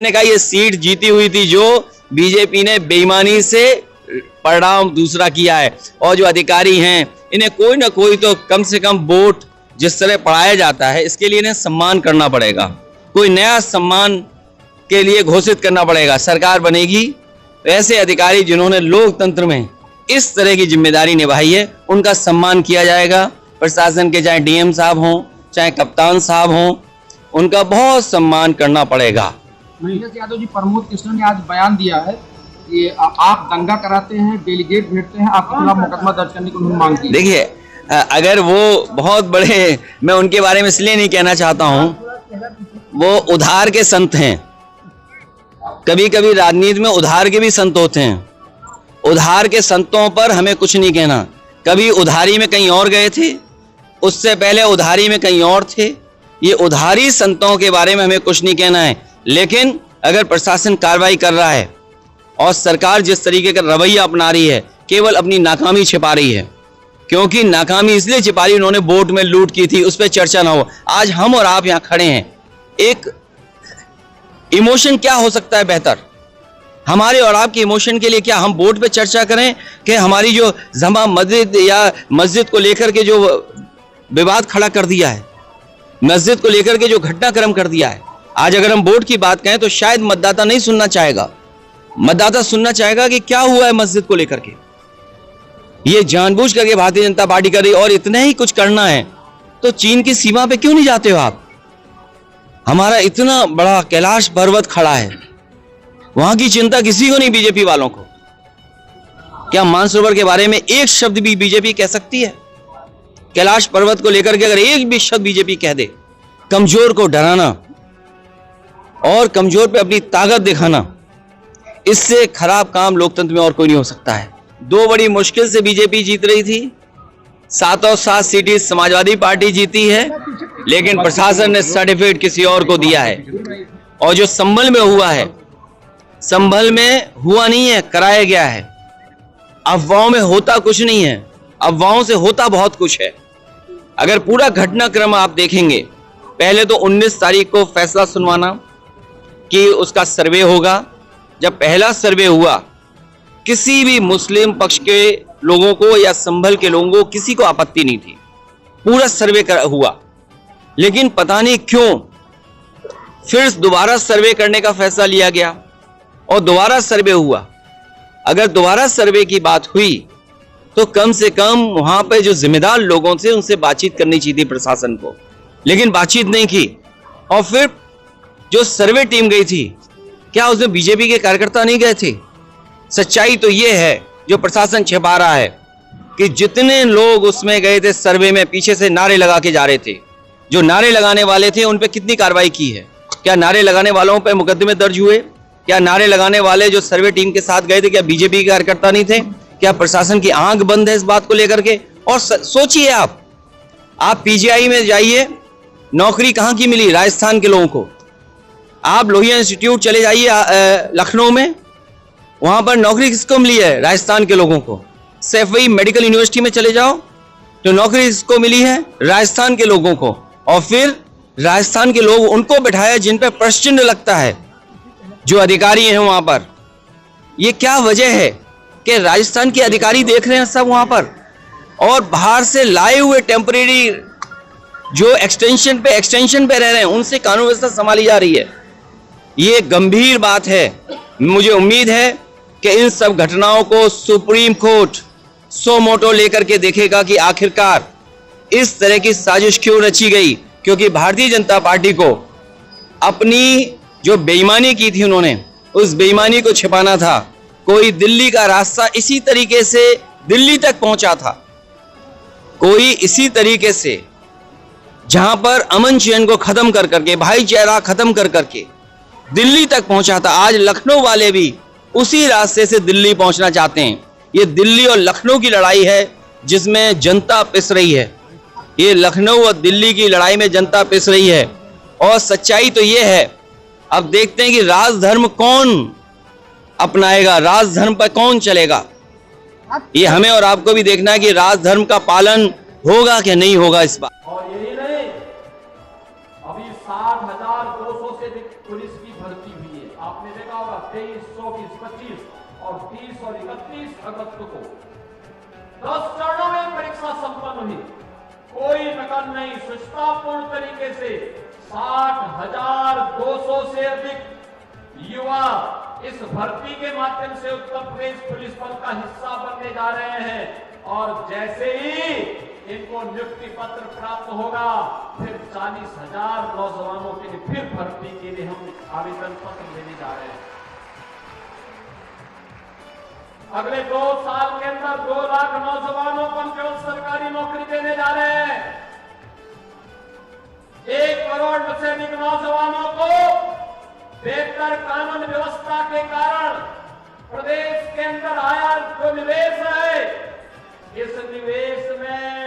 ने कहा ये सीट जीती हुई थी जो बीजेपी ने बेईमानी से परिणाम दूसरा किया है, और जो अधिकारी हैं इन्हें कोई ना कोई तो कम से कम वोट जिस तरह पढ़ाया जाता है इसके लिए इन्हें सम्मान करना पड़ेगा, कोई नया सम्मान के लिए घोषित करना पड़ेगा। सरकार बनेगी तो ऐसे अधिकारी जिन्होंने लोकतंत्र में इस तरह की जिम्मेदारी निभाई है उनका सम्मान किया जाएगा। प्रशासन के चाहे डीएम साहब हों चाहे कप्तान साहब हों, उनका बहुत सम्मान करना पड़ेगा। महेश यादव जी, प्रमोद कृष्ण ने आज बयान दिया है कि आप दंगा कराते हैं, डेलीगेट भेजते हैं, आपके खिलाफ मुकदमा दर्ज करने की उन्होंने मांग की। देखिए, अगर वो बहुत बड़े, मैं उनके बारे में इसलिए नहीं कहना चाहता हूं, वो उधार के संत हैं। कभी कभी राजनीति में उधार के भी संत होते हैं। उधार के संतों पर हमें कुछ नहीं कहना। कभी उधारी में कहीं और गए थे, उससे पहले उधारी में कहीं और थे। ये उधारी संतों के बारे में हमें कुछ नहीं कहना है। लेकिन अगर प्रशासन कार्रवाई कर रहा है और सरकार जिस तरीके का रवैया अपना रही है, केवल अपनी नाकामी छिपा रही है, क्योंकि नाकामी इसलिए छिपा रही, उन्होंने वोट में लूट की थी, उस पर चर्चा ना हो। आज हम और आप यहाँ खड़े हैं, एक इमोशन क्या हो सकता है बेहतर? हमारे और आपके इमोशन के लिए क्या हम वोट पे चर्चा करें कि हमारी जो जमा मस्जिद या मस्जिद को लेकर के जो विवाद खड़ा कर दिया है, मस्जिद को लेकर के जो घटनाक्रम कर दिया है, आज अगर हम वोट की बात कहें तो शायद मतदाता नहीं सुनना चाहेगा। मतदाता सुनना चाहेगा कि क्या हुआ है मस्जिद को लेकर के। ये जानबूझ करके भारतीय जनता पार्टी कर रही है। और इतना ही कुछ करना है तो चीन की सीमा पे क्यों नहीं जाते हो आप? हमारा इतना बड़ा कैलाश पर्वत खड़ा है, वहां की चिंता किसी को नहीं, बीजेपी वालों को। क्या मानसरोवर के बारे में एक शब्द भी बीजेपी कह सकती है? कैलाश पर्वत को लेकर के अगर एक भी शब्द बीजेपी कह दे, कमजोर को डराना और कमजोर पे अपनी ताकत दिखाना, इससे खराब काम लोकतंत्र में और कोई नहीं हो सकता है। दो बड़ी मुश्किल से बीजेपी जीत रही थी, 7 सीटें समाजवादी पार्टी जीती है, लेकिन प्रशासन ने सर्टिफिकेट किसी और को दिया है। और जो संभल में हुआ है, संभल में हुआ नहीं है, कराया गया है। अफवाहों में होता कुछ नहीं है, अफवाहों से होता बहुत कुछ है। अगर पूरा घटनाक्रम आप देखेंगे, पहले तो 19 तारीख को फैसला सुनवाना कि उसका सर्वे होगा। जब पहला सर्वे हुआ, किसी भी मुस्लिम पक्ष के लोगों को या संभल के लोगों को किसी को आपत्ति नहीं थी, पूरा सर्वे हुआ। लेकिन पता नहीं क्यों फिर दोबारा सर्वे करने का फैसला लिया गया और दोबारा सर्वे हुआ। अगर दोबारा सर्वे की बात हुई तो कम से कम वहां पे जो जिम्मेदार लोगों से उनसे बातचीत करनी चाहिए थी प्रशासन को, लेकिन बातचीत नहीं की। और फिर जो सर्वे टीम गई थी, क्या उसमें बीजेपी के कार्यकर्ता नहीं गए थे? सच्चाई तो यह है, जो प्रशासन छिपा रहा है, कि जितने लोग उसमें गए थे सर्वे में, पीछे से नारे लगा के जा रहे थे। जो नारे लगाने वाले थे उन पे कितनी कार्रवाई की है? क्या नारे लगाने वालों पे मुकदमे दर्ज हुए? क्या नारे लगाने वाले जो सर्वे टीम के साथ गए थे, क्या बीजेपी के कार्यकर्ता नहीं थे? क्या प्रशासन की आंख बंद है इस बात को लेकर के? और सोचिए, आप पीजीआई में जाइए, नौकरी कहां की मिली? राजस्थान के लोगों को। आप लोहिया इंस्टीट्यूट चले जाइए लखनऊ में, वहां पर नौकरी किसको मिली है? राजस्थान के लोगों को। सैफई मेडिकल यूनिवर्सिटी में चले जाओ तो नौकरी किसको मिली है? राजस्थान के लोगों को। और फिर राजस्थान के लोग उनको बैठाया जिन पर प्रश्न लगता है, जो अधिकारी हैं वहां पर। ये क्या वजह है कि राजस्थान के अधिकारी देख रहे हैं सब वहां पर, और बाहर से लाए हुए टेम्परेरी जो एक्सटेंशन पे रह रहे हैं, उनसे कानून व्यवस्था संभाली जा रही है। ये गंभीर बात है। मुझे उम्मीद है कि इन सब घटनाओं को सुप्रीम कोर्ट सो मोटो लेकर के देखेगा कि आखिरकार इस तरह की साजिश क्यों रची गई। क्योंकि भारतीय जनता पार्टी को अपनी जो बेईमानी की थी, उन्होंने उस बेईमानी को छिपाना था। कोई दिल्ली का रास्ता इसी तरीके से दिल्ली तक पहुंचा था, कोई इसी तरीके से जहां पर अमन चैन को खत्म कर करके, भाईचारा खत्म कर करके दिल्ली तक पहुंचा था। आज लखनऊ वाले भी उसी रास्ते से दिल्ली पहुंचना चाहते हैं। ये दिल्ली और लखनऊ की लड़ाई है जिसमें जनता पिस रही है। ये लखनऊ और दिल्ली की लड़ाई में जनता पिस रही है। और सच्चाई तो ये है, अब देखते हैं कि राजधर्म कौन अपनाएगा, राजधर्म पर कौन चलेगा। ये हमें और आपको भी देखना है कि राजधर्म का पालन होगा कि नहीं होगा इस बार। और यही नहीं, अभी 60,200 से अधिक पुलिस की भर्ती हुई है। आपने देखा होगा 23, 24, 25 और 30 और 31 अगस्त को 10 चरणों में परीक्षा संपन्न हुई। कोई नकल नहीं, सुष्टापूर्ण तरीके से 60,200 से अधिक युवा इस भर्ती के माध्यम से उत्तर प्रदेश पुलिस बल का हिस्सा बनने जा रहे हैं। और जैसे ही इनको नियुक्ति पत्र प्राप्त होगा, फिर 40,000 नौजवानों के लिए फिर भर्ती के लिए हम आवेदन पत्र लेने जा रहे हैं। अगले 2 साल के अंदर 2 लाख नौजवानों को हम केवल सरकारी नौकरी देने जा रहे हैं। 1 करोड़ से अधिक नौजवानों को बेहतर कानून व्यवस्था के कारण प्रदेश के अंदर आया जो निवेश है, इस निवेश में